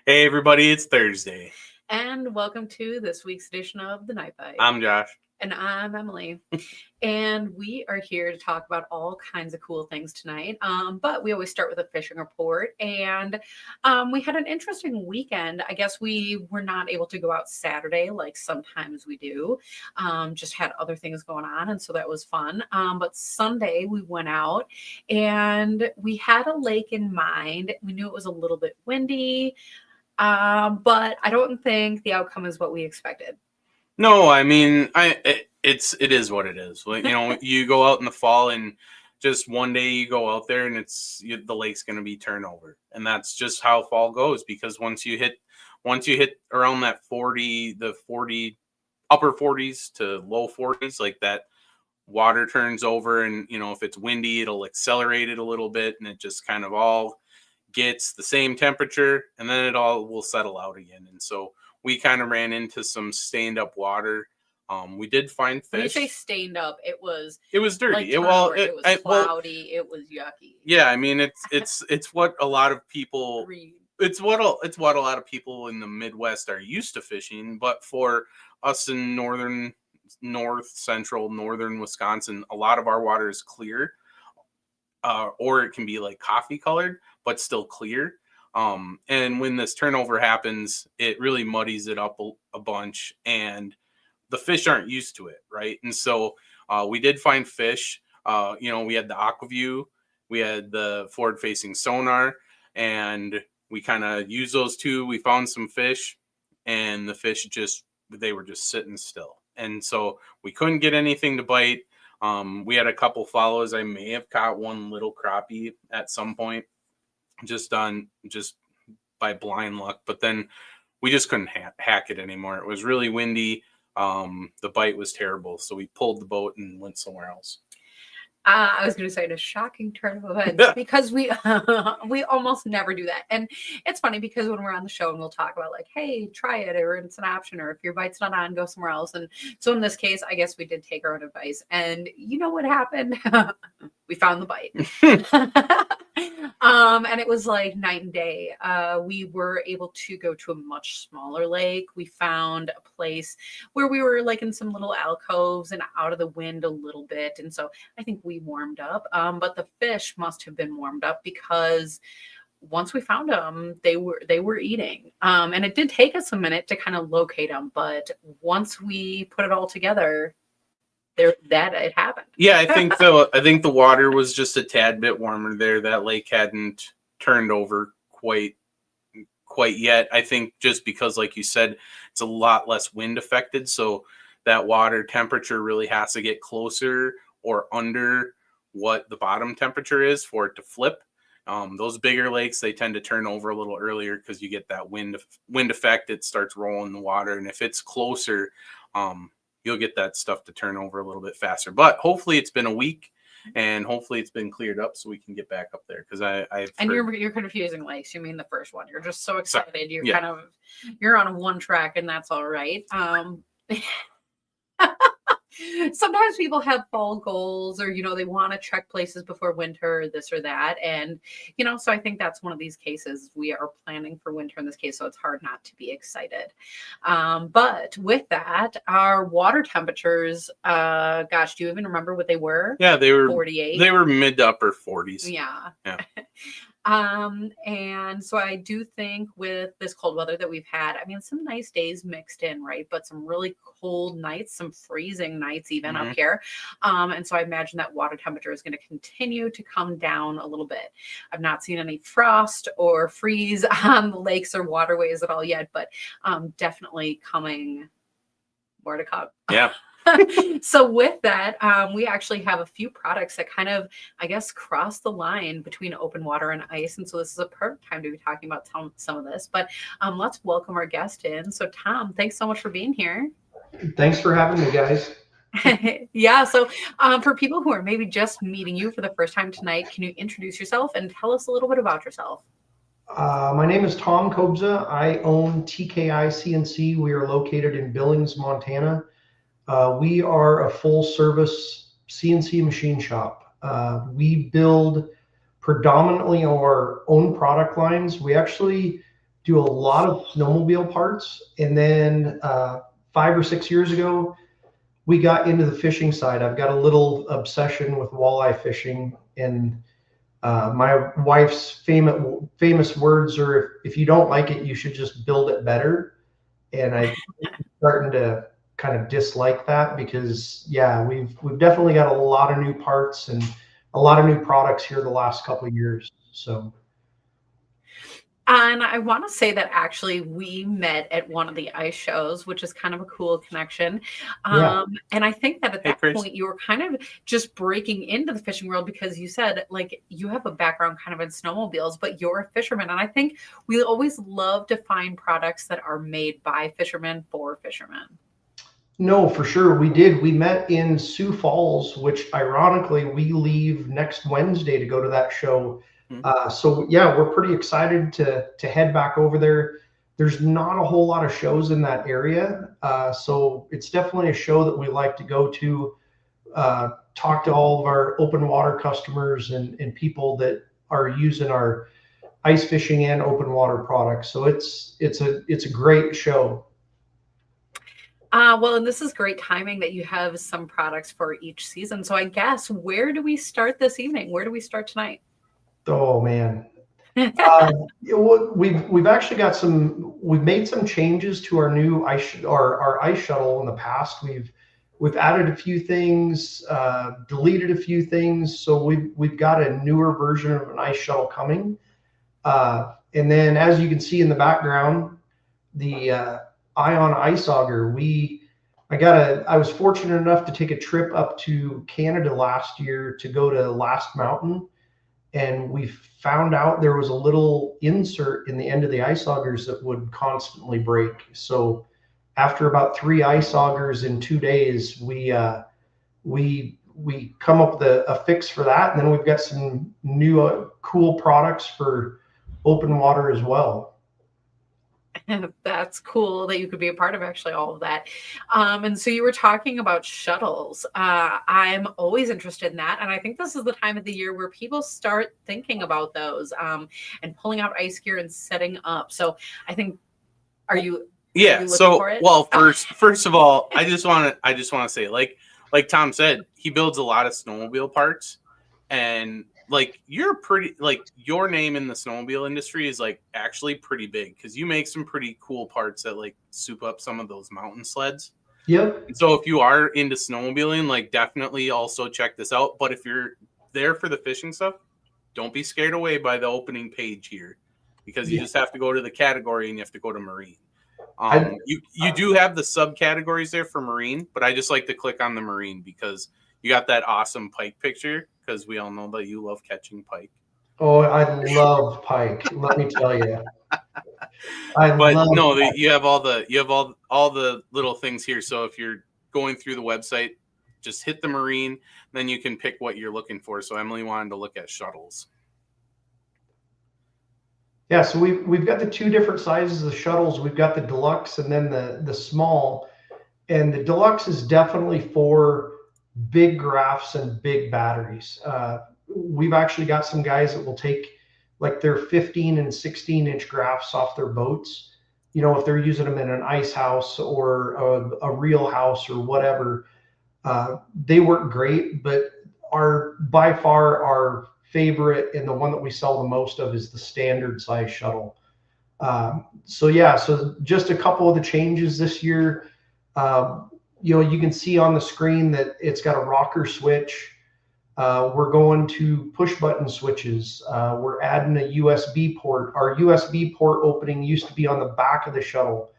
Hey everybody, it's Thursday. And welcome to this week's edition of The Night Bite. I'm Josh. And I'm Emily. And we are here to talk about all kinds of cool things tonight. But we always start with a fishing report. And we had an interesting weekend. I guess we were not able to go out Saturday like sometimes we do. Just had other things going on. And so that was fun. But Sunday we went out and we had a lake in mind. We knew it was a little bit windy. But I don't think the outcome is what we expected. No, I mean, it is what it is. Like, you go out in the fall and just one day you go out there and the lake's going to be turnover, and that's just how fall goes. Because once you hit around that 40, the 40 upper 40s to low 40s, like that water turns over, and if it's windy, it'll accelerate it a little bit, and it just kind of all gets the same temperature, and then it all will settle out again. And so we kind of ran into some stained up water. We did find fish. When you say stained up, it was dirty. Like it was cloudy. It was yucky. Yeah, I mean it's what a lot of people. It's what a lot of people in the Midwest are used to fishing. But for us in north central northern Wisconsin, a lot of our water is clear, or it can be like coffee colored, but still clear. And when this turnover happens, it really muddies it up a bunch, and the fish aren't used to it, right? And so we did find fish. We had the AquaView, we had the forward-facing sonar, and we kind of used those two. We found some fish, and the fish they were just sitting still. And so we couldn't get anything to bite. We had a couple follows. I may have caught one little crappie at some point, just by blind luck, but then we just couldn't hack it anymore. It was really windy. The bite was terrible, so we pulled the boat and went somewhere else. I was going to say a shocking turn of events because we almost never do that. And it's funny because when we're on the show and we'll talk about like, hey, try it, or it's an option, or if your bite's not on, go somewhere else. And so in this case, I guess we did take our own advice. And you know what happened? We found the bite. And it was like night and day. We were able to go to a much smaller lake. We found a place where we were like in some little alcoves and out of the wind a little bit. And so I think we warmed up. But the fish must have been warmed up because once we found them, they were eating. And it did take us a minute to kind of locate them. But once we put it all together, that it happened. Yeah, I think the water was just a tad bit warmer there. That lake hadn't turned over quite yet. I think just because, like you said, it's a lot less wind affected, so that water temperature really has to get closer or under what the bottom temperature is for it to flip. Those bigger lakes, they tend to turn over a little earlier because you get that wind effect. It starts rolling the water, and if it's closer, you'll get that stuff to turn over a little bit faster. But hopefully it's been a week, and hopefully it's been cleared up so we can get back up there. Because you're confusing lakes. You mean the first one? You're just so excited. You're on one track, and that's all right. Sometimes people have fall goals, or they want to check places before winter, this or that, and so I think that's one of these cases. We are planning for winter in this case, so it's hard not to be excited. But with that, our water temperatures, gosh, do you even remember what they were? Yeah, they were 48. They were mid to upper 40s. Yeah. And so I do think with this cold weather that we've had, I mean, some nice days mixed in, right? But some really cold nights, some freezing nights even up here. And so I imagine that water temperature is going to continue to come down a little bit. I've not seen any frost or freeze on the lakes or waterways at all yet, but definitely coming, more to come. Yeah. So with that, we actually have a few products that kind of, I guess, cross the line between open water and ice. And so this is a perfect time to be talking about some of this. But let's welcome our guest in. So Tom, thanks so much for being here. Thanks for having me, guys. Yeah. So for people who are maybe just meeting you for the first time tonight, can you introduce yourself and tell us a little bit about yourself? My name is Tom Kobza. I own TKI CNC. We are located in Billings, Montana. We are a full-service CNC machine shop. We build predominantly our own product lines. We actually do a lot of snowmobile parts. And then 5 or 6 years ago, we got into the fishing side. I've got a little obsession with walleye fishing, and my wife's famous words are, if you don't like it, you should just build it better. And I'm starting to kind of dislike that because, yeah, we've definitely got a lot of new parts and a lot of new products here the last couple of years. So. And I want to say that actually we met at one of the ice shows, which is kind of a cool connection. Yeah. And I think that at that Chris. point you were kind of just breaking into the fishing world because you said like you have a background kind of in snowmobiles, but you're a fisherman. And I think we always love to find products that are made by fishermen for fishermen. No, for sure. We did. We met in Sioux Falls, which ironically we leave next Wednesday to go to that show. So yeah, we're pretty excited to head back over there. There's not a whole lot of shows in that area. So it's definitely a show that we like to go to, talk to all of our open water customers and people that are using our ice fishing and open water products. So it's a great show. Well, and this is great timing that you have some products for each season. So I guess where do we start this evening? Where do we start tonight? Oh man, we've actually got we've made some changes to our new our ice shuttle in the past. We've added a few things, deleted a few things. So we've got a newer version of an ice shuttle coming. And then as you can see in the background, the Ion Ice Auger. I was fortunate enough to take a trip up to Canada last year to go to Last Mountain. And we found out there was a little insert in the end of the ice augers that would constantly break. So after about 3 ice augers in 2 days, we come up with a fix for that. And then we've got some new cool products for open water as well. That's cool that you could be a part of actually all of that. And so you were talking about shuttles. I'm always interested in that. And I think this is the time of the year where people start thinking about those and pulling out ice gear and setting up. So I think, are you so for it? Well, first of all, I just want to say, like Tom said, he builds a lot of snowmobile parts, and like your name in the snowmobile industry is like actually pretty big because you make some pretty cool parts that like soup up some of those mountain sleds. Yep. So if you are into snowmobiling, like definitely also check this out. But if you're there for the fishing stuff, don't be scared away by the opening page here, because you just have to go to the category and you have to go to marine. You do have the subcategories there for marine, but I just like to click on the marine because you got that awesome pike picture, because we all know that you love catching pike. Oh, I love pike. Let me tell you. You have all the little things here. So if you're going through the website, just hit the marine, then you can pick what you're looking for. So Emily wanted to look at shuttles. Yeah, so we've got the 2 different sizes of shuttles. We've got the deluxe and then the small. And the deluxe is definitely for big graphs and big batteries. We've actually got some guys that will take like their 15 and 16-inch graphs off their boats. You know, if they're using them in an ice house or a real house or whatever, they work great. But by far our favorite and the one that we sell the most of is the standard size shuttle. So just a couple of the changes this year. You can see on the screen that it's got a rocker switch. We're going to push button switches. We're adding a USB port. Our USB port opening used to be on the back of the shuttle.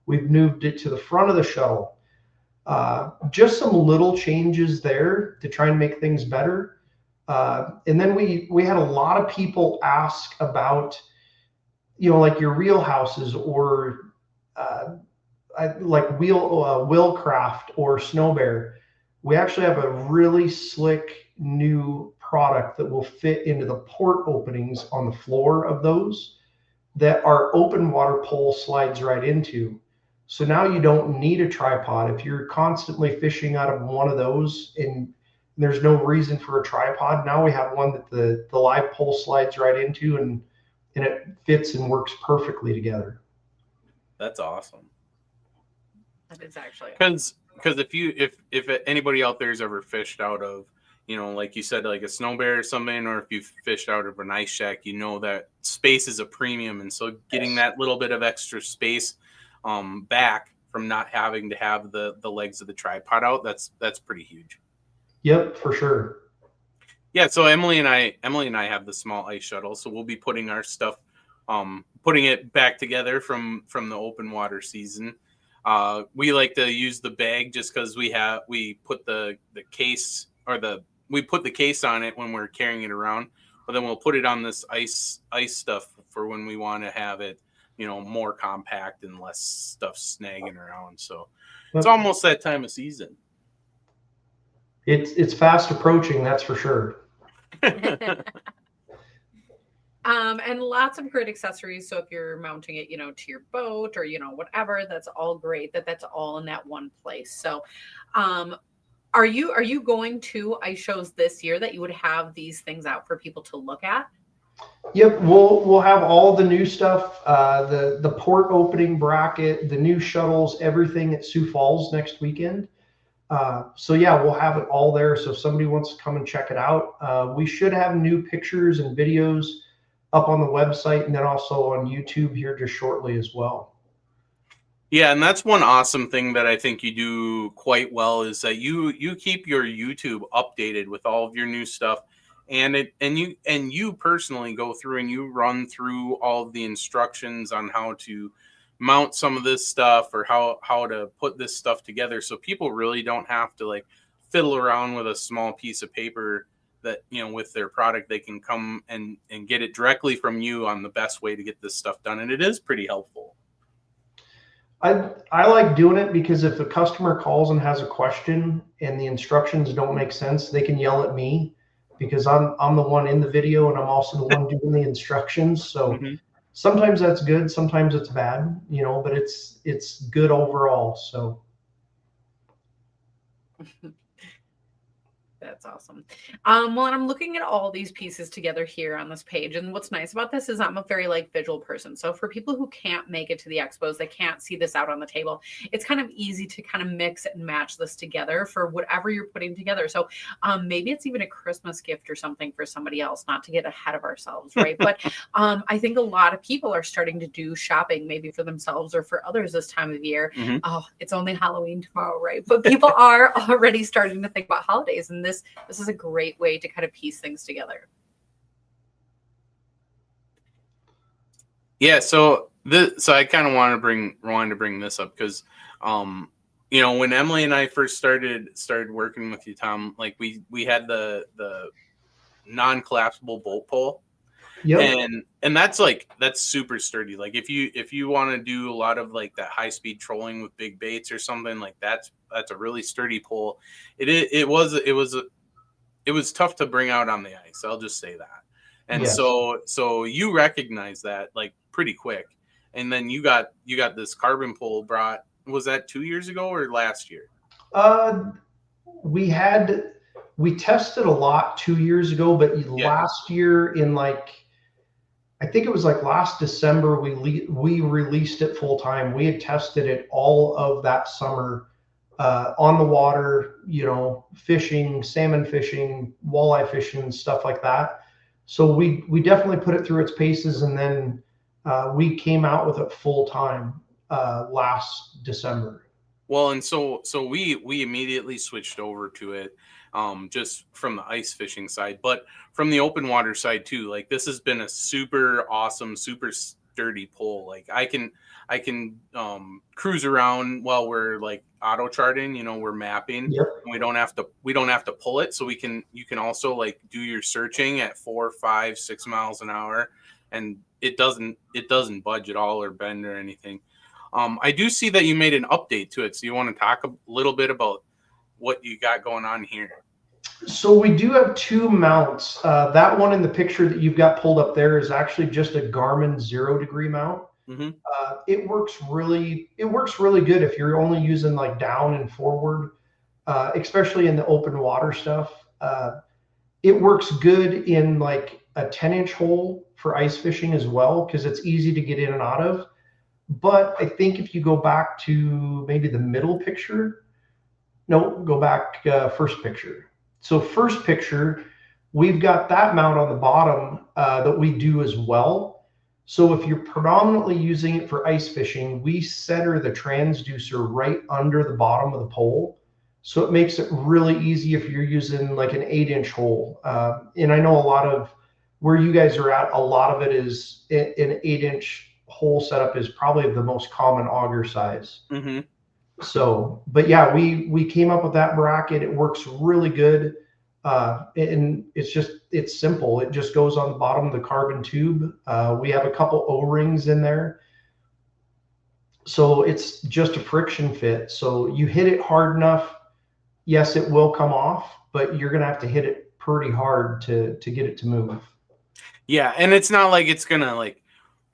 We've moved it to the front of the shuttle. Just some little changes there to try and make things better. And then we had a lot of people ask about, like your reel houses or like Wheelcraft or Snow Bear. We actually have a really slick new product that will fit into the port openings on the floor of those that our open water pole slides right into. So now you don't need a tripod. If you're constantly fishing out of one of those and there's no reason for a tripod, now we have one that the live pole slides right into, and and it fits and works perfectly together. That's awesome. That is actually because if anybody out there has ever fished out of, like you said, like a snow bear or something, or if you've fished out of an ice shack, that space is a premium, and so getting that little bit of extra space back from not having to have the legs of the tripod out, that's pretty huge. Yep, for sure. Yeah, so Emily and I have the small ice shuttle, so we'll be putting our stuff, putting it back together from the open water season. We like to use the bag just because we put the case we put the case on it when we're carrying it around, but then we'll put it on this ice stuff for when we want to have it, more compact and less stuff snagging around. So it's almost that time of season. It's fast approaching, that's for sure. And lots of great accessories. So if you're mounting it, to your boat or, whatever, that's all great. That's all in that one place. So, are you going to ice shows this year that you would have these things out for people to look at? Yep, we'll have all the new stuff, the port opening bracket, the new shuttles, everything at Sioux Falls next weekend. So yeah, we'll have it all there. So if somebody wants to come and check it out, we should have new pictures and videos up on the website, and then also on YouTube here just shortly as well. Yeah, and that's one awesome thing that I think you do quite well is that you keep your YouTube updated with all of your new stuff, and you personally go through and you run through all of the instructions on how to mount some of this stuff or how to put this stuff together, so people really don't have to like fiddle around with a small piece of paper that, with their product. They can come and get it directly from you on the best way to get this stuff done, and it is pretty helpful. I like doing it because if the customer calls and has a question and the instructions don't make sense, they can yell at me because I'm the one in the video and I'm also the one doing the instructions. So sometimes that's good, sometimes it's bad, but it's good overall. So that's awesome. Well, and I'm looking at all these pieces together here on this page. And what's nice about this is I'm a very visual person. So for people who can't make it to the expos, they can't see this out on the table, it's kind of easy to kind of mix and match this together for whatever you're putting together. So maybe it's even a Christmas gift or something for somebody else, not to get ahead of ourselves, right? But I think a lot of people are starting to do shopping maybe for themselves or for others this time of year. Oh, it's only Halloween tomorrow, right? But people are already starting to think about holidays, and this is a great way to kind of piece things together. Yeah, so I kind of wanted to bring this up because when Emily and I first started working with you, Tom, like we had the non-collapsible bolt pole. Yep. And that's super sturdy. Like if you want to do a lot of like that high speed trolling with big baits or something, like that's a really sturdy pole. It was tough to bring out on the ice. I'll just say that. And yes. So you recognize that like pretty quick. And then you got this carbon pole brought. Was that 2 years ago or last year? We tested a lot 2 years ago, but last year in I think it was last December, we released it full time. We had tested it all of that summer on the water, fishing, salmon fishing, walleye fishing, stuff like that. So we definitely put it through its paces, and then we came out with it full time last December. Well, and so we immediately switched over to it, just from the ice fishing side, but from the open water side too. Like this has been a super awesome, super sturdy pole. Like I can cruise around while we're like auto charting, we're mapping. Yep. And we don't have to pull it. So you can also like do your searching at 4, 5, 6 miles an hour, and it doesn't budge at all or bend or anything. I do see that you made an update to it. So you want to talk a little bit about what you got going on here? So we do have two mounts. That one in the picture that you've got pulled up there is actually just a Garmin 0 degree mount. Mm-hmm. It works really good if you're only using down and forward, especially in the open water stuff. It works good in a 10-inch hole for ice fishing as well, because it's easy to get in and out of. But I think if you go back to maybe the middle picture, no, go back first picture. So first picture, we've got that mount on the bottom that we do as well. So if you're predominantly using it for ice fishing, we center the transducer right under the bottom of the pole. So it makes it really easy if you're using like an 8-inch hole. And I know a lot of where you guys are at, a lot of it is an 8-inch hole setup is probably the most common auger size. Mm-hmm. So, but yeah, we came up with that bracket. It works really good. And it's simple. It just goes on the bottom of the carbon tube. We have a couple O-rings in there. So it's just a friction fit. So you hit it hard enough, yes, it will come off, but you're going to have to hit it pretty hard to get it to move. Yeah, and it's not like it's going to like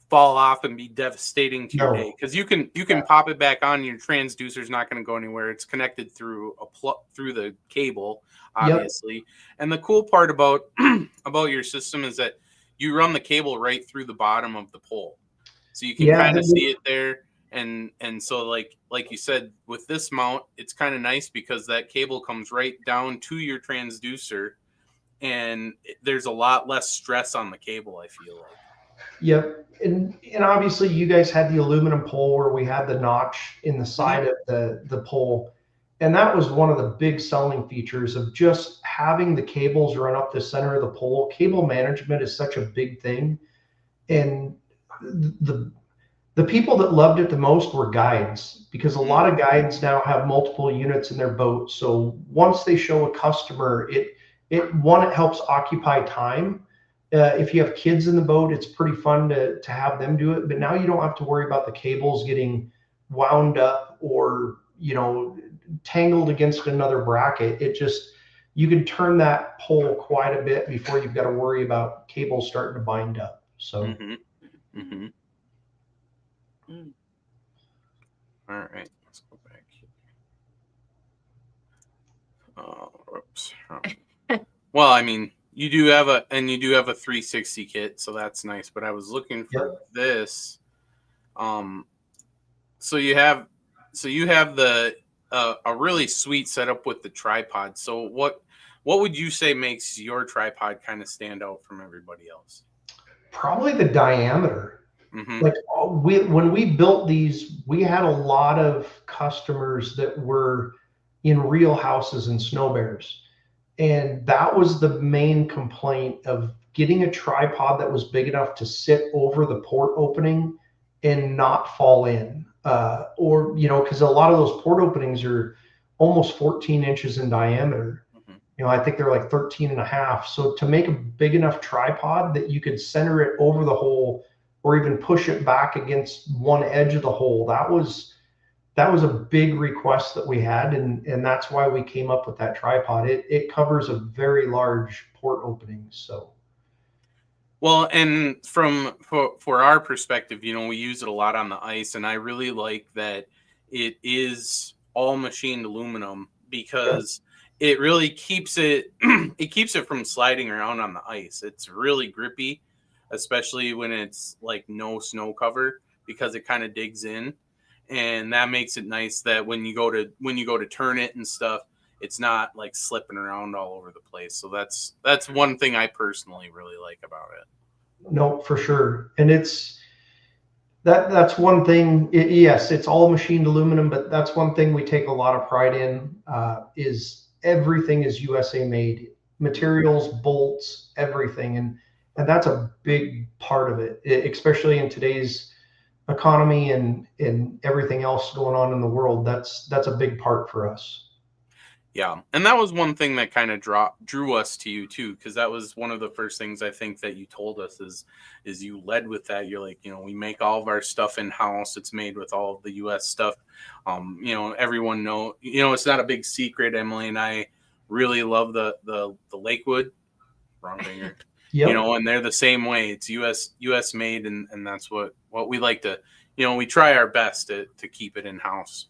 fall off and be devastating to your day, because you can pop it back on. Your transducer's not going to go anywhere. It's connected through through the cable, obviously. Yep. And the cool part about your system is that you run the cable right through the bottom of the pole, so you can kind of see it there. And so like you said, with this mount, it's kind of nice because that cable comes right down to your transducer, and there's a lot less stress on the cable, I feel like. Yep. And obviously you guys had the aluminum pole where we had the notch in the side of the pole. And that was one of the big selling features of just having the cables run up the center of the pole. Cable management is such a big thing. And the people that loved it the most were guides, because a lot of guides now have multiple units in their boat. So once they show a customer, it helps occupy time. If you have kids in the boat, it's pretty fun to have them do it. But now you don't have to worry about the cables getting wound up or, tangled against another bracket. You can turn that pole quite a bit before you've got to worry about cables starting to bind up. So. Mm-hmm. Mm-hmm. All right, let's go back here. Oops. Well, I mean, you do have a 360 kit, so that's nice. But I was looking for this. So you have the a really sweet setup with the tripod. So what would you say makes your tripod kind of stand out from everybody else? Probably the diameter. Mm-hmm. Like when we built these, we had a lot of customers that were in real houses and snow bears. And that was the main complaint of getting a tripod that was big enough to sit over the port opening and not fall in. Because a lot of those port openings are almost 14 inches in diameter. Mm-hmm. I think they're like 13 and a half. So to make a big enough tripod that you could center it over the hole or even push it back against one edge of the hole, that was a big request that we had, and that's why we came up with that tripod. It covers a very large port opening. So, well, and for our perspective, we use it a lot on the ice, and I really like that it is all machined aluminum, because it really keeps it from sliding around on the ice. It's really grippy, especially when it's like no snow cover, because it kind of digs in. And that makes it nice that when you go to turn it and stuff, it's not like slipping around all over the place. So that's one thing I personally really like about it. No, for sure. And that's one thing. Yes, it's all machined aluminum, but that's one thing we take a lot of pride in, is everything is USA made. Materials, bolts, everything. And that's a big part of it, especially in today's economy and everything else going on in the world. That's a big part for us. Yeah, and that was one thing that kind of drew us to you too, because that was one of the first things I think that you told us is you led with that. You're like, we make all of our stuff in house. It's made with all of the U.S. stuff. Everyone know. It's not a big secret. Emily and I really love the Lakewood. Wrong finger. Yep. And they're the same way. It's U.S. made, and that's what we like to. We try our best to keep it in house.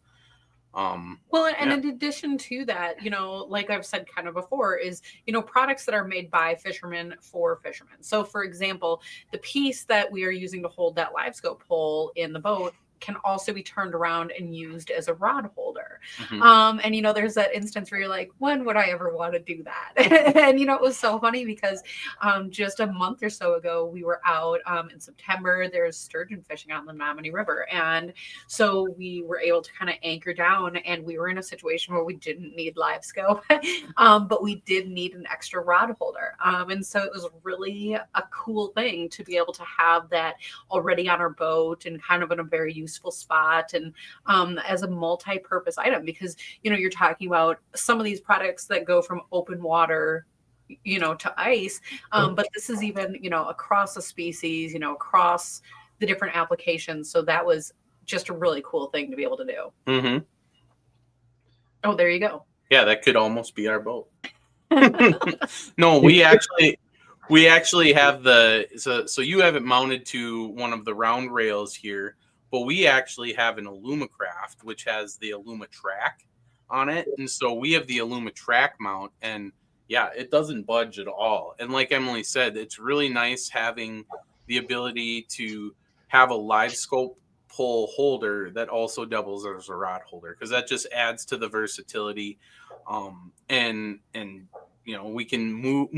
Well, and in addition to that, you know, like I've said kind of before, is, you know, products that are made by fishermen for fishermen. So, for example, the piece that we are using to hold that live scope pole in the boat can also be turned around and used as a rod holder. And, you know, there's that instance where you're like, when would I ever want to do that? And, you know, it was so funny because just a month or so ago, we were out in September. There's sturgeon fishing on the Menominee River. And so we were able to kind of anchor down, and we were in a situation where we didn't need live scope, but we did need an extra rod holder. And so it was really a cool thing to be able to have that already on our boat and kind of in a very useful spot, and as a multi-purpose item, because, you know, you're talking about some of these products that go from open water, you know, to ice, but this is even, you know, across the species, you know, across the different applications. So that was just a really cool thing to be able to do. Oh, there you go. Yeah, that could almost be our boat. No, we actually have so you have it mounted to one of the round rails here, but we actually have an Alumacraft, which has the Alumatrack on it. And so we have the Alumatrack mount, and yeah, it doesn't budge at all. And like Emily said, it's really nice having the ability to have a live scope pole holder that also doubles as a rod holder, because that just adds to the versatility. And you know, we can move.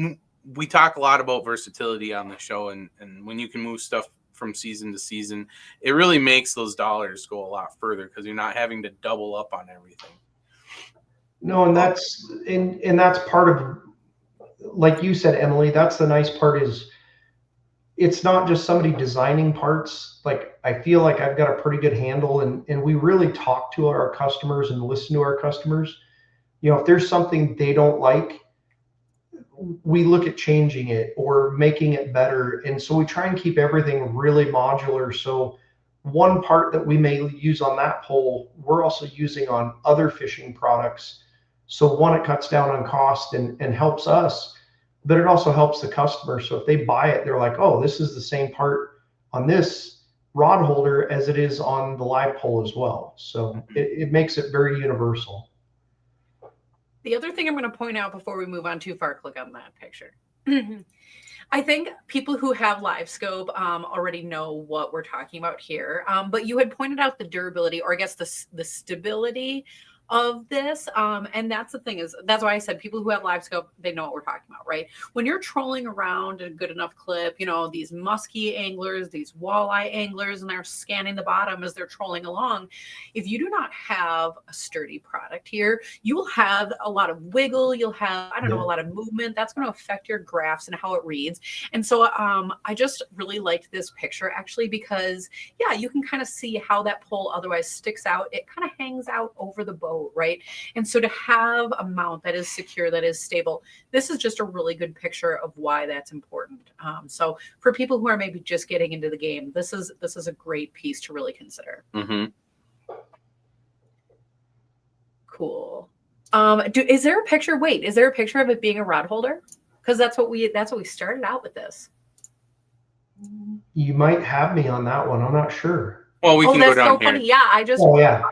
We talk a lot about versatility on the show, and when you can move stuff from season to season, it really makes those dollars go a lot further, because you're not having to double up on everything. No, and that's part of, like you said, Emily, that's the nice part, is it's not just somebody designing parts. Like, I feel like I've got a pretty good handle, and we really talk to our customers and listen to our customers. You know, if there's something they don't like, we look at changing it or making it better. And so we try and keep everything really modular. So one part that we may use on that pole, we're also using on other fishing products. So one, it cuts down on cost and helps us, but it also helps the customer. So if they buy it, they're like, oh, this is the same part on this rod holder as it is on the live pole as well. So it makes it very universal. The other thing I'm going to point out before we move on too far, click on that picture. I think people who have live scope already know what we're talking about here. But you had pointed out the durability, or I guess the stability of this. And that's the thing, is that's why I said people who have live scope, they know what we're talking about, right? When you're trolling around a good enough clip, you know, these musky anglers, these walleye anglers, and they're scanning the bottom as they're trolling along. If you do not have a sturdy product here, you will have a lot of wiggle. You'll have, I don't know, a lot of movement. That's going to affect your graphs and how it reads. And so I just really liked this picture, actually, because yeah, you can kind of see how that pole otherwise sticks out. It kind of hangs out over the boat, right? And so to have a mount that is secure, that is stable, this is just a really good picture of why that's important. So for people who are maybe just getting into the game, this is a great piece to really consider. Cool. Is there a picture? Wait, is there a picture of it being a rod holder? Because that's what we started out with this. You might have me on that one. I'm not sure. Well, we can go down so here. Funny. Yeah, I just. Oh yeah.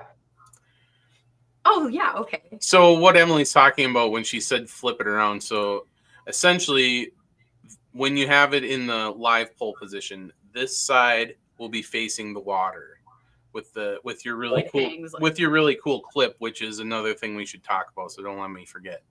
Oh yeah. Okay. So what Emily's talking about when she said flip it around. So essentially, when you have it in the live pole position, this side will be facing the water with your really cool clip, which is another thing we should talk about. So don't let me forget.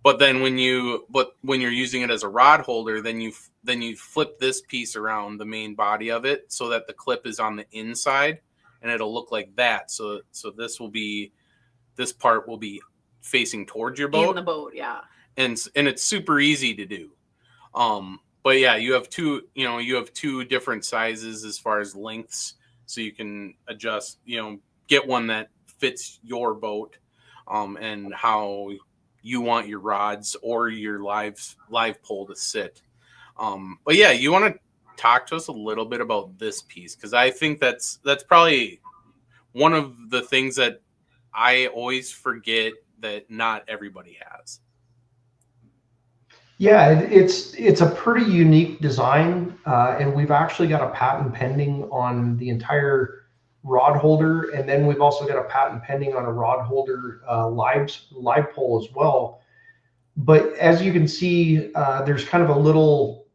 But then when you're using it as a rod holder, then you flip this piece around the main body of it so that the clip is on the inside, and it'll look like that. So this part will be facing towards your boat. In the boat, yeah. And it's super easy to do. But yeah, you have two different sizes as far as lengths, so you can adjust, get one that fits your boat, and how you want your rods or your live pole to sit. But yeah, you want to talk to us a little bit about this piece, because I think that's probably one of the things that I always forget that not everybody has. Yeah, it's a pretty unique design, and we've actually got a patent pending on the entire rod holder, and then we've also got a patent pending on a rod holder live pole as well. But as you can see, there's kind of a little,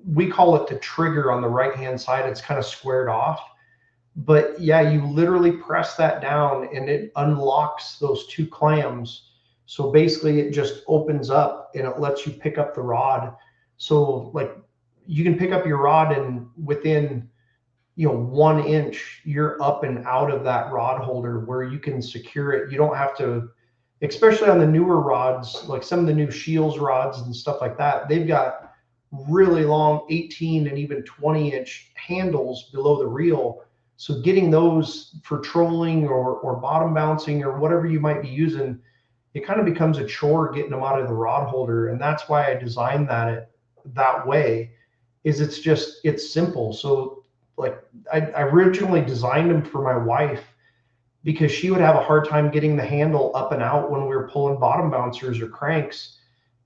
we call it the trigger on the right hand side. It's kind of squared off. But yeah, you literally press that down and it unlocks those two clams. So basically it just opens up and it lets you pick up the rod. So like you can pick up your rod and within 1 inch, you're up and out of that rod holder where you can secure it. You don't have to, especially on the newer rods, like some of the new Shields rods and stuff like that, they've got really long 18 and even 20-inch handles below the reel. So getting those for trolling or bottom bouncing or whatever you might be using, it kind of becomes a chore getting them out of the rod holder. And that's why I designed that way, is it's simple. So like I originally designed them for my wife because she would have a hard time getting the handle up and out when we were pulling bottom bouncers or cranks.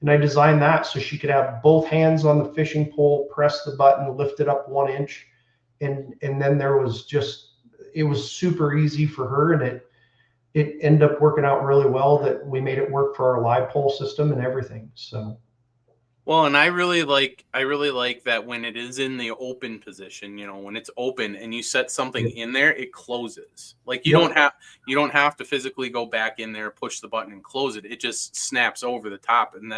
And I designed that so she could have both hands on the fishing pole, press the button, lift it up 1 inch. And then it was super easy for her, and it ended up working out really well that we made it work for our live pole system and everything. So. Well, and I really like that when it is in the open position, when it's open and you set something in there, it closes. Like you don't have to physically go back in there, push the button and close it. It just snaps over the top. And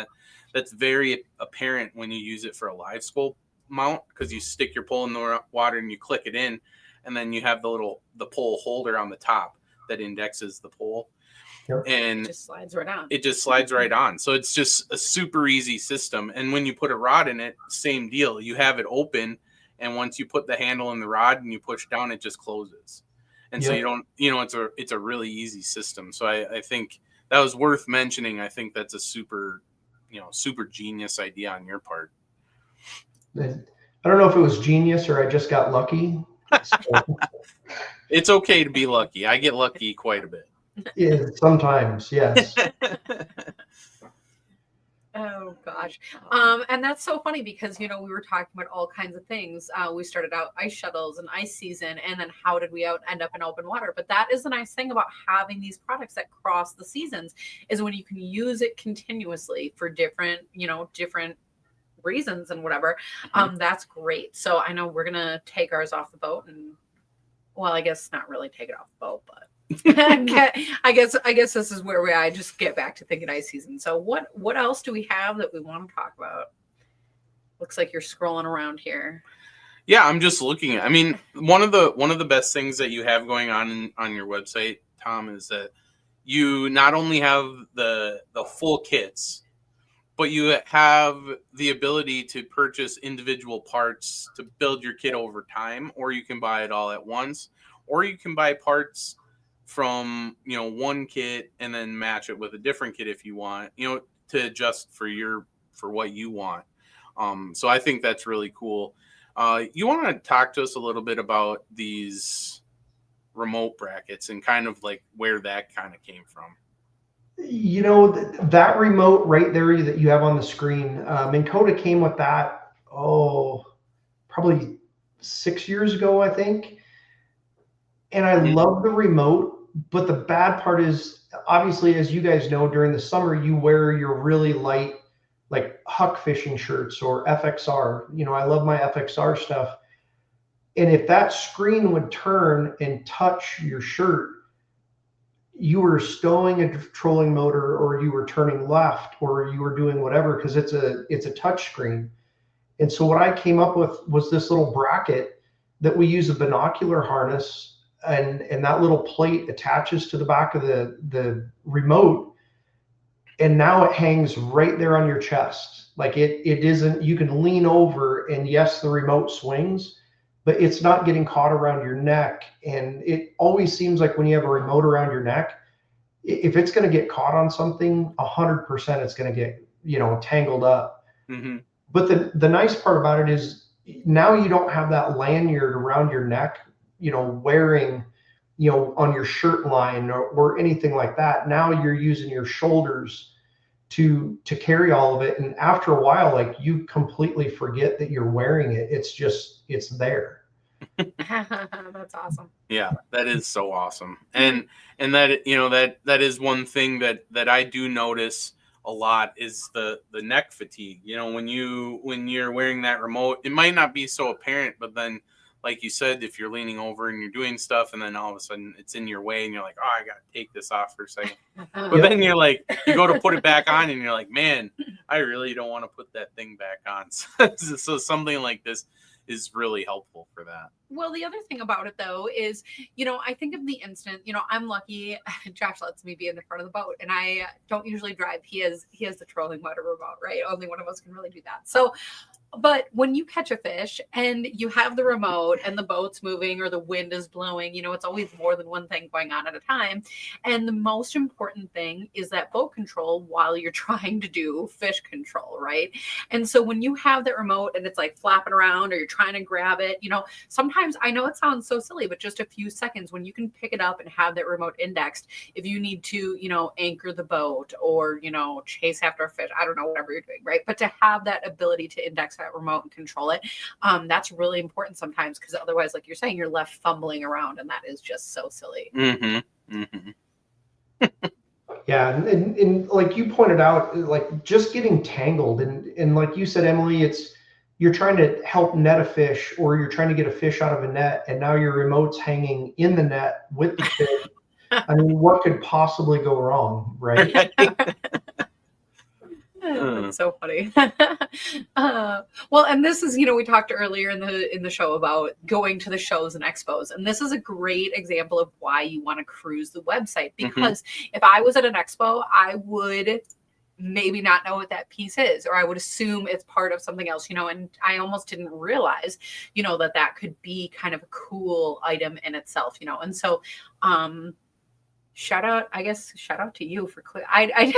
that's very apparent when you use it for a live scope mount, because you stick your pole in the water and you click it in, and then you have the pole holder on the top that indexes the pole. And it just slides right on. It just slides right on. So it's just a super easy system. And when you put a rod in it, same deal. You have it open, and once you put the handle in the rod and you push down, it just closes. And so you don't, it's a really easy system. So I think that was worth mentioning. I think that's a super genius idea on your part. I don't know if it was genius or I just got lucky. So. It's okay to be lucky. I get lucky quite a bit. Yeah, sometimes, yes. Oh gosh. And that's so funny because we were talking about all kinds of things. We started out ice shuttles and ice season, and then how did we end up in open water? But that is the nice thing about having these products that cross the seasons, is when you can use it continuously for different reasons and whatever. That's great. So I know we're gonna take ours off the boat, and well, I guess not really take it off the boat, but I guess this is where I just get back to thinking ice season. So what else do we have that we want to talk about? Looks like you're scrolling around here. Yeah, I'm just looking at. I mean, one of the best things that you have going on your website, Tom, is that you not only have the full kits, but you have the ability to purchase individual parts to build your kit over time, or you can buy it all at once, or you can buy parts from one kit and then match it with a different kit if you want, to adjust for what you want. So I think that's really cool. You want to talk to us a little bit about these remote brackets and kind of like where that kind of came from? That remote right there that you have on the screen, Minn Kota came with that, probably 6 years ago, I think. And I love the remote, but the bad part is, obviously, as you guys know, during the summer, you wear your really light, like Huck fishing shirts or FXR. I love my FXR stuff. And if that screen would turn and touch your shirt, you were stowing a trolling motor, or you were turning left, or you were doing whatever, because it's a touch screen. And so what I came up with was this little bracket that we use a binocular harness, and that little plate attaches to the back of the remote, and now it hangs right there on your chest. Like it isn't, you can lean over, and yes, the remote swings, but it's not getting caught around your neck. And it always seems like when you have a remote around your neck, if it's going to get caught on something, 100% it's going to get tangled up. Mm-hmm. But the nice part about it is now you don't have that lanyard around your neck, wearing, on your shirt line or anything like that. Now you're using your shoulders to carry all of it. And after a while, like, you completely forget that you're wearing it. It's there. That's awesome. Yeah, that is so awesome. And that, that is one thing that I do notice a lot is the neck fatigue. When you're wearing that remote, it might not be so apparent, but then like you said, if you're leaning over and you're doing stuff and then all of a sudden it's in your way and you're like, oh, I got to take this off for a second. But then you're like, you go to put it back on and you're like, man, I really don't want to put that thing back on. So something like this is really helpful for that. Well, the other thing about it though is, I think of the instant, I'm lucky. Josh lets me be in the front of the boat and I don't usually drive. He has the trolling motor remote, right? Only one of us can really do that. So, but when you catch a fish and you have the remote and the boat's moving or the wind is blowing, it's always more than one thing going on at a time. And the most important thing is that boat control while you're trying to do fish control, right? And so when you have that remote and it's like flapping around or you're trying to grab it, sometimes I know it sounds so silly, but just a few seconds when you can pick it up and have that remote indexed, if you need to, anchor the boat or, chase after a fish, I don't know, whatever you're doing, right? But to have that ability to index that remote and control it, that's really important sometimes because otherwise, like you're saying, you're left fumbling around and that is just so silly. Mm-hmm. Mm-hmm. Yeah, and like you pointed out, like just getting tangled and like you said, Emily, you're trying to help net a fish or you're trying to get a fish out of a net and now your remote's hanging in the net with the fish. I mean, what could possibly go wrong, right? That's so funny. Well, and this is, we talked earlier in the show about going to the shows and expos, and this is a great example of why you want to cruise the website. Because if I was at an expo, I would maybe not know what that piece is, or I would assume it's part of something else, and I almost didn't realize, that could be kind of a cool item in itself, and so, shout out to you for I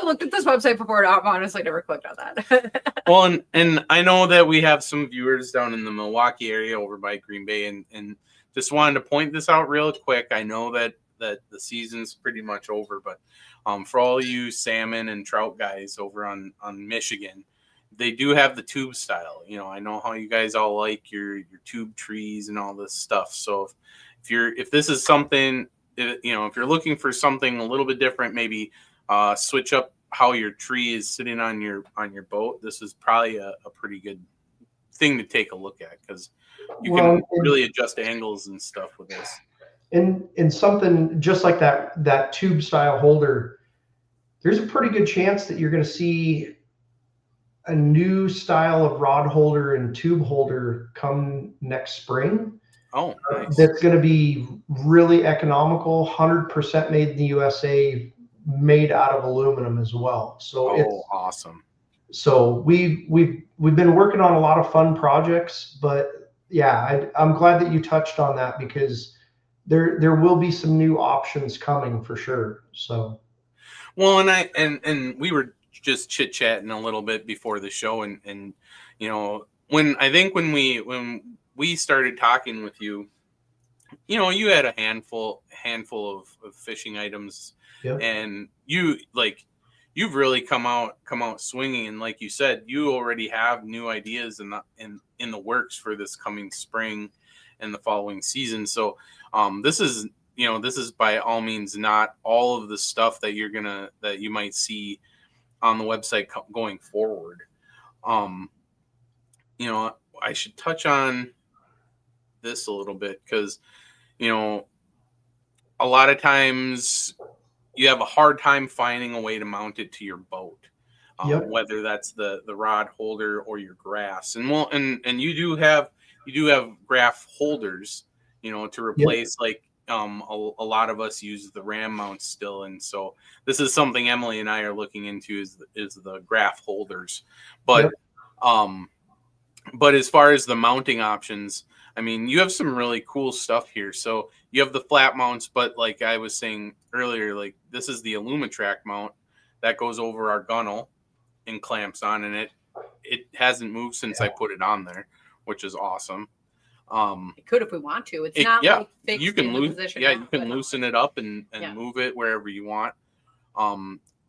looked at this website before. I honestly never clicked on that. Well, and I know that we have some viewers down in the Milwaukee area over by Green Bay, and just wanted to point this out real quick. I know that the season's pretty much over, but for all you salmon and trout guys over on Michigan, they do have the tube style. I know how you guys all like your tube trees and all this stuff. So if this is something, if you're looking for something a little bit different, maybe switch up how your tree is sitting on your boat. This is probably a pretty good thing to take a look at because you can really adjust angles and stuff with this. And something just like that tube style holder, there's a pretty good chance that you're going to see a new style of rod holder and tube holder come next spring. Oh, nice. That's going to be really economical, 100% made in the USA, made out of aluminum as well. So it's awesome. So we've been working on a lot of fun projects, but yeah, I'm glad that you touched on that because there will be some new options coming for sure. So, well, and we were just chit chatting a little bit before the show, and when we started talking with you, you had a handful of fishing items, and you've really come out swinging, and like you said, you already have new ideas in the works for this coming spring and the following season. So this is by all means not all of the stuff that you might see on the website going forward. I should touch on this a little bit because a lot of times you have a hard time finding a way to mount it to your boat, whether that's the rod holder or your graphs. And you do have graph holders, to replace a lot of us use the ram mounts still. And so this is something Emily and I are looking into is the graph holders. But but as far as the mounting options, I mean, you have some really cool stuff here. So you have the flat mounts, but like I was saying earlier, like this is the Alumatrack mount that goes over our gunnel and clamps on, and it hasn't moved since I put it on there, which is awesome. It could if we want to. It's not like fixed you can in the position. you can loosen it up and move it wherever you want.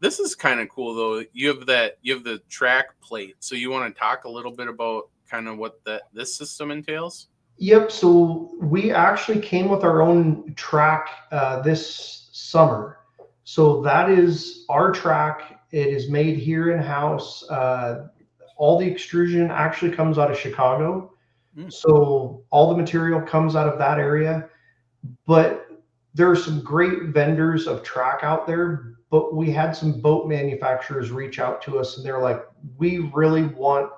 This is kind of cool though. You have the track plate. So you want to talk a little bit about kind of what this system entails? Yep. So we actually came with our own track this summer. So that is our track. It is made here in house. All the extrusion actually comes out of Chicago. So all the material comes out of that area. But there are some great vendors of track out there. But we had some boat manufacturers reach out to us, and they're like, we really want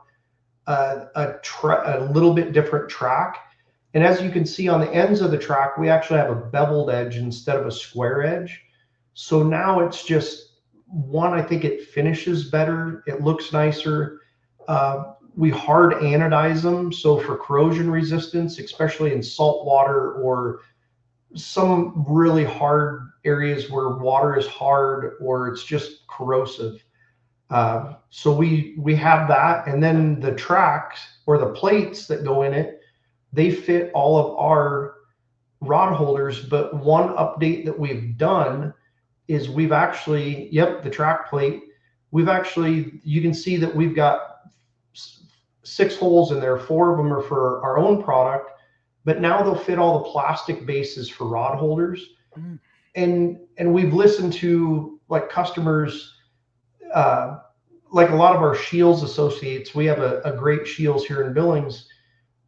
a little bit different track. And as you can see on the ends of the track, we actually have a beveled edge instead of a square edge. So now it's just one, I think it finishes better. It looks nicer. We hard anodize them. So for corrosion resistance, especially in salt water or some really hard areas where water is hard or it's just corrosive. So we have that. And then the tracks or the plates that go in it, they fit all of our rod holders. But one update that we've done is we've actually, the track plate, you can see that we've got 6 holes in there. 4 of them are for our own product, but now they'll fit all the plastic bases for rod holders. And we've listened to like customers, like a lot of our Shields associates. We have a great Shields here in Billings,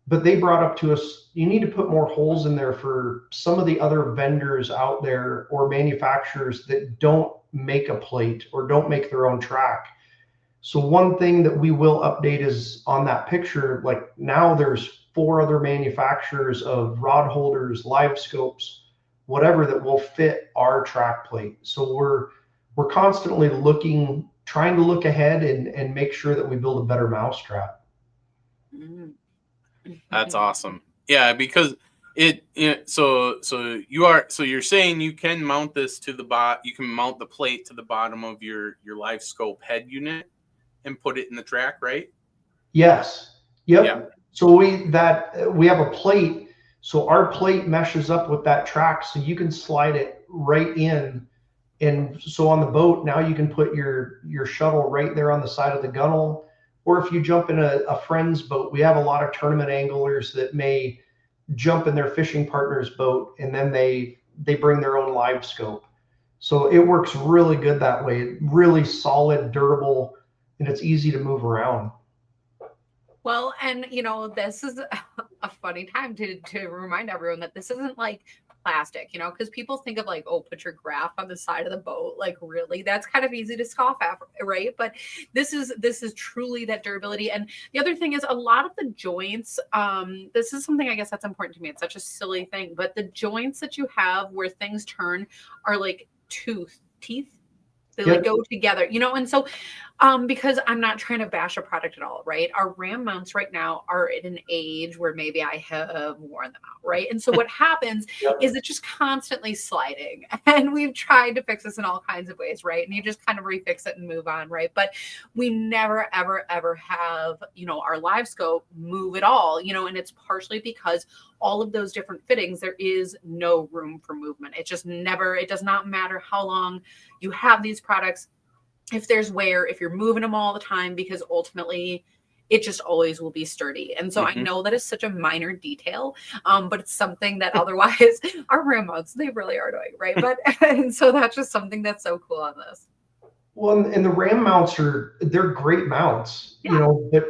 but they brought up to us, you need to put more holes in there for some of the other vendors out there or manufacturers that don't make a plate or don't make their own track. So one thing that we will update is on that picture, like now there's 4 other manufacturers of rod holders, live scopes, whatever that will fit our track plate. So we're constantly trying to look ahead and make sure that we build a better mousetrap. That's awesome. Yeah, because so you're saying you can mount this to the you can mount the plate to the bottom of your live scope head unit and put it in the track, right? Yes. Yep. Yeah. So we have a plate. So our plate meshes up with that track, so you can slide it right in. And so on the boat, now you can put your shuttle right there on the side of the gunnel. Or if you jump in a friend's boat, we have a lot of tournament anglers that may jump in their fishing partner's boat, and then they bring their own live scope. So it works really good that way. Really solid, durable, and it's easy to move around. Well, and this is a funny time to remind everyone that this isn't like plastic, because people think of like, oh, put your graph on the side of the boat. Like, really, that's kind of easy to scoff at, right? But this is truly that durability. And the other thing is a lot of the joints, this is something I guess that's important to me. It's such a silly thing, but the joints that you have where things turn are like teeth. They like go together, and so because I'm not trying to bash a product at all, right? Our Ram mounts right now are at an age where maybe I have worn them out, right? And so what happens is it's just constantly sliding. And we've tried to fix this in all kinds of ways, right? And you just kind of refix it and move on, right? But we never, ever, ever have, our live scope move at all, and it's partially because all of those different fittings, there is no room for movement. It does not matter how long you have these products, if there's wear, if you're moving them all the time, because ultimately it just always will be sturdy. And so I know that is such a minor detail, but it's something that otherwise our Ram mounts, they really are doing, right? But and so that's just something that's so cool on this. Well, and the Ram mounts they're great mounts, but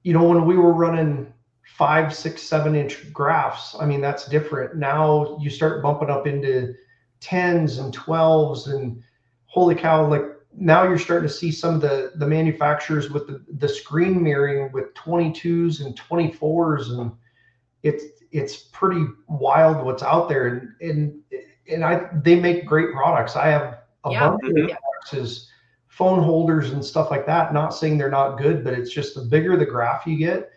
when we were running 5, 6, 7-inch graphs, I mean, that's different. Now you start bumping up into 10s and 12s, and holy cow, like now you're starting to see some of the manufacturers with the screen mirroring with 22s and 24s, and it's pretty wild what's out there. And they make great products. I have a bunch of boxes, phone holders and stuff like that. Not saying they're not good, but it's just the bigger the graph you get,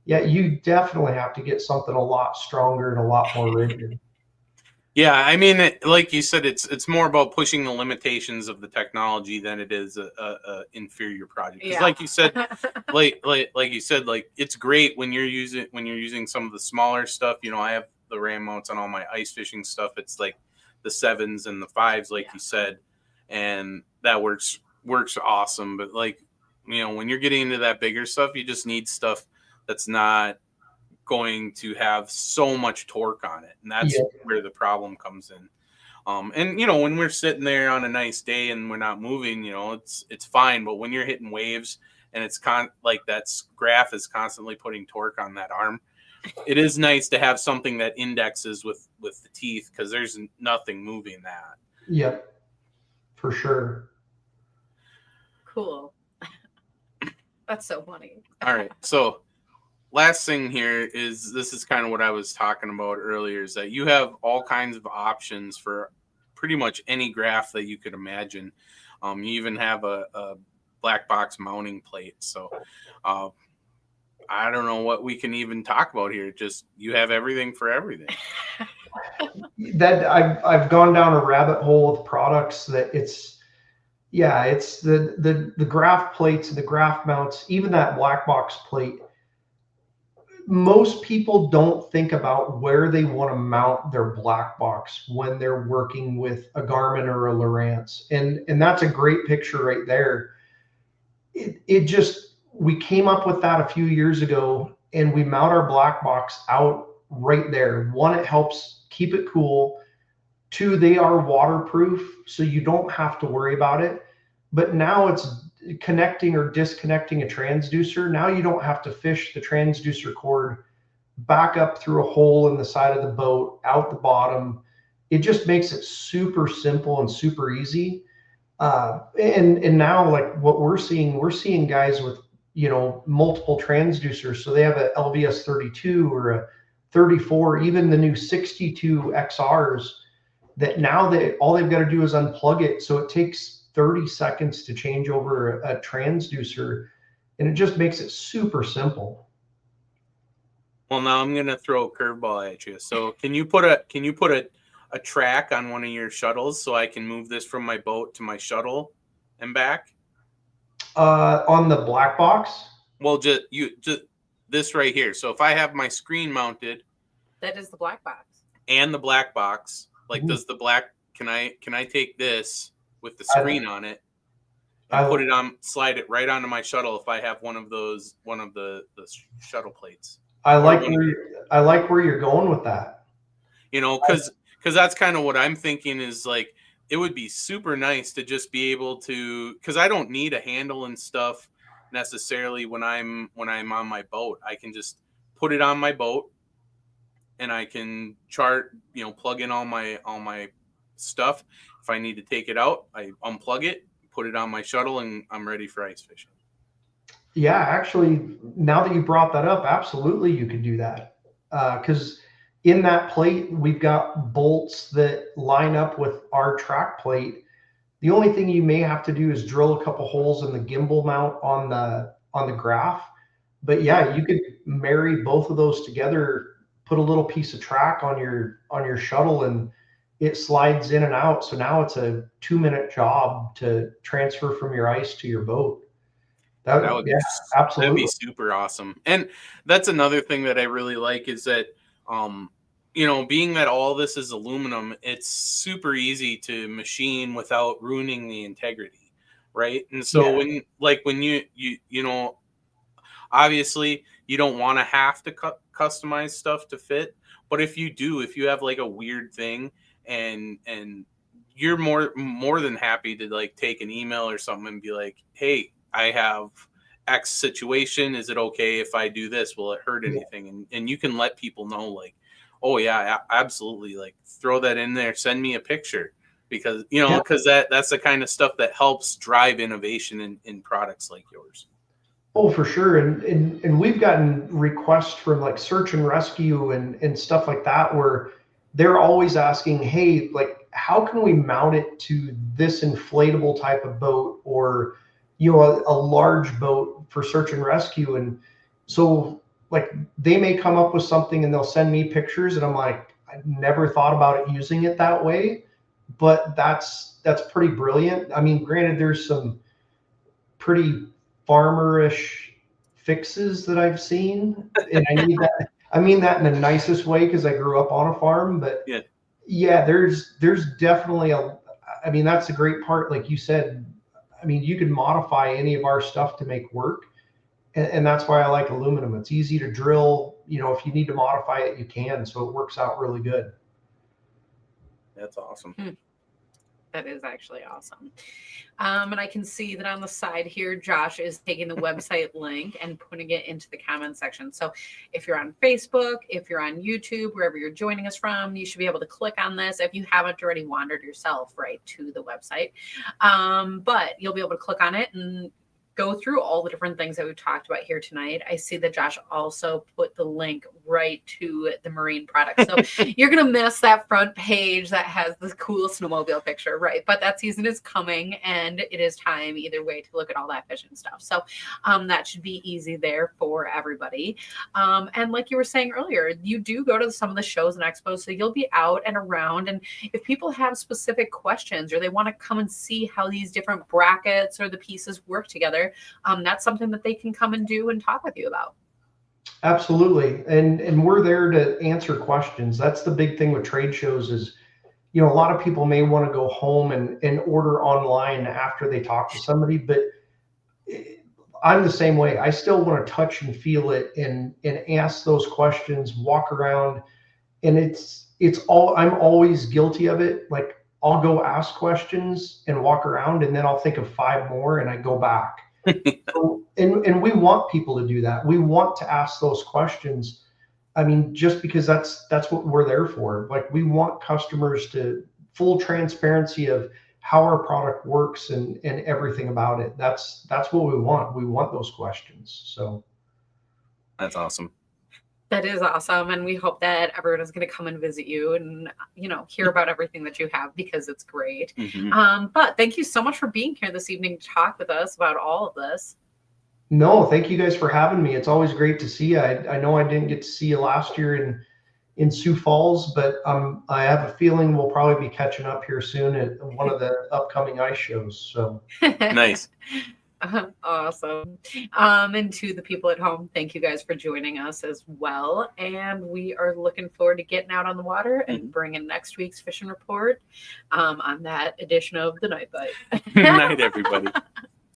you definitely have to get something a lot stronger and a lot more rigid. Yeah, I mean, like you said, it's more about pushing the limitations of the technology than it is a inferior project. Because, like you said, like you said, like it's great when you're using some of the smaller stuff. I have the Ram mounts on all my ice fishing stuff. It's like the 7s and the 5s, like you said, and that works awesome. But like when you're getting into that bigger stuff, you just need stuff that's not going to have so much torque on it, and that's where the problem comes in. And you know, when we're sitting there on a nice day and we're not moving, you know, it's fine. But when you're hitting waves and it's like that graph is constantly putting torque on that arm, it is nice to have something that indexes with the teeth, because there's nothing moving that. Yep, for sure. Cool. That's so funny. All right, so last thing here is, this is kind of what I was talking about earlier, is that you have all kinds of options for pretty much any graph that you could imagine. You even have a black box mounting plate. So I don't know what we can even talk about here. Just, you have everything for everything. That I've gone down a rabbit hole of products that it's the graph plates and the graph mounts, even that black box plate. Most people don't think about where they want to mount their black box when they're working with a Garmin or a Lowrance. And that's a great picture right there. We came up with that a few years ago, and we mount our black box out right there. One, it helps keep it cool. Two, they are waterproof, so you don't have to worry about it. But now it's connecting or disconnecting a transducer. Now you don't have to fish the transducer cord back up through a hole in the side of the boat, out the bottom. It just makes it super simple and super easy. And now, like what we're seeing guys with, you know, multiple transducers. So they have a LVS 32 or a 34, even the new 62 XRs, that now all they've got to do is unplug it. So it takes 30 seconds to change over a transducer, and it just makes it super simple. Well, now I'm going to throw a curveball at you. So can you put a track on one of your shuttles so I can move this from my boat to my shuttle and back? On the black box? Well, just this right here. So if I have my screen mounted, that is the black box, and the black box, like, Ooh. does the black, can I take this with the screen on it and put it on, slide it right onto my shuttle if I have one of the shuttle plates? I like where you're going with that. You know, because that's kind of what I'm thinking, is like, it would be super nice to just be able to, because I don't need a handle and stuff necessarily when I'm on my boat. I can just put it on my boat, and I can chart, you know, plug in all my stuff. If I need to take it out, I unplug it, put it on my shuttle, and I'm ready for ice fishing. Yeah, actually, now that you brought that up, absolutely you could do that. Because in that plate, we've got bolts that line up with our track plate. The only thing you may have to do is drill a couple holes in the gimbal mount on the graph. But yeah, you could marry both of those together, put a little piece of track on your shuttle, and it slides in and out. So now it's a 2-minute job to transfer from your ice to your boat. That would be, absolutely. That'd be super awesome. And that's another thing that I really like, is that, you know, being that all this is aluminum, it's super easy to machine without ruining the integrity, right? And so when you know, obviously you don't want to have to customize stuff to fit, but if you have like a weird thing, and you're more than happy to like take an email or something and be like, hey, I have X situation. Is it okay if I do this? Will it hurt anything? And you can let people know, like, oh yeah, absolutely. Like, throw that in there. Send me a picture, because, you know, because that's the kind of stuff that helps drive innovation in products like yours. Oh, for sure. And we've gotten requests from like search and rescue and stuff like that, where they're always asking, hey, like, how can we mount it to this inflatable type of boat, or, you know, a large boat for search and rescue? And so, like, they may come up with something and they'll send me pictures, and I'm like, I never thought about it using it that way, but that's pretty brilliant. I mean, granted, there's some pretty farmerish fixes that I've seen, and I mean that in the nicest way, because I grew up on a farm. But yeah, there's definitely I mean, that's the great part. Like you said, I mean, you can modify any of our stuff to make work. And that's why I like aluminum. It's easy to drill. If you need to modify it, you can. So it works out really good. That's awesome. That is actually awesome. And I can see that on the side here, Josh is taking the website link and putting it into the comment section. So if you're on Facebook, if you're on YouTube, wherever you're joining us from, you should be able to click on this if you haven't already wandered yourself right to the website. But you'll be able to click on it and go through all the different things that we've talked about here tonight. I see that Josh also put the link right to the marine product. So you're going to miss that front page that has this cool snowmobile picture, right? But that season is coming and it is time either way to look at all that fishing stuff. So that should be easy there for everybody. And like you were saying earlier, you do go to some of the shows and expos, so you'll be out and around. And if people have specific questions or they want to come and see how these different brackets or the pieces work together, that's something that they can come and do and talk with you about. Absolutely. And we're there to answer questions. That's the big thing with trade shows is, a lot of people may want to go home and order online after they talk to somebody, but I'm the same way. I still want to touch and feel it and ask those questions, walk around. And I'm always guilty of it. Like I'll go ask questions and walk around and then I'll think of 5 more and I go back. And we want people to do that. We want to ask those questions. I mean, just because that's what we're there for. Like we want customers to full transparency of how our product works and everything about it. That's what we want. We want those questions. So that's awesome. That is awesome. And we hope that everyone is going to come and visit you and, hear about everything that you have because it's great. Mm-hmm. But thank you so much for being here this evening to talk with us about all of this. No, thank you guys for having me. It's always great to see you. I know I didn't get to see you last year in Sioux Falls, but I have a feeling we'll probably be catching up here soon at one of the upcoming ice shows. So nice. Awesome. And to the people at home, thank you guys for joining us as well. And we are looking forward to getting out on the water and bringing next week's fishing report on that edition of the Night Bite. Good night, everybody.